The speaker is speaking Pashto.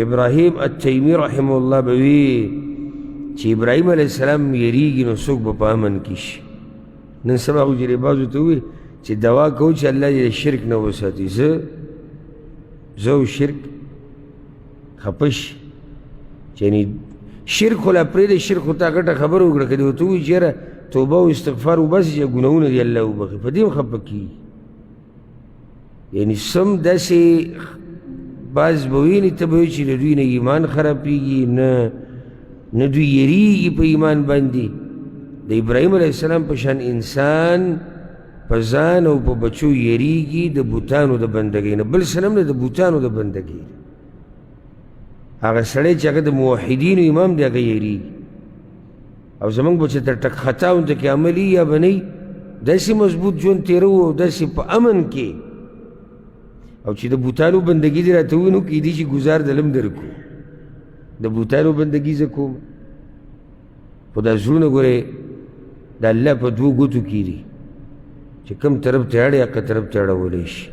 ابراهیم التیمی رحمه الله بوی چې ابراهیم علیه السلام یریږي نو څوک به په امن کې شي. نن سبا خو جریبازو ته ووایي چې دعا کوو چې الله دې شرک نه وساتي. زه او شرک خفه شي، یعنې شرک خو لا پرېږدې، شرک خو تا ګټه خبره وکړه، که دې ورته ووایي چې یاره توبه او استغفار وباسي چې ګناهونه دې الله وبخي، په دې هم خفه کېږي. یعنې سم داسې بعض به ویني ته به وایي چې د دوی نه ایمان خرابېږي، نه دوی یریږي په ایمان باندې. د ابراهیم علیه السلام په شان انسان په ځان او په بچو یریږي د بوتانو د بندګۍ نه، بل صنم نه، د بوتانو د بندګۍ نه. هغه سړی چې هغه د موحدینو امام دی هغه یریږي. او زمونږ به چې تر ټک خطاونو کې عملي یا به نه وي، داسې مضبوط ژوند تېروو او داسې په امن کې، او چې د بوتانو بندګي دې راته ووایي نو کیدای شي ګزار دلم درکړو. د بوتانو بندګي زه کوم، خو دا زړونه ګورې د الله په دوو ګوتو کې دي چې کوم طرف ته اړې هغه طرف ته اړولی شي.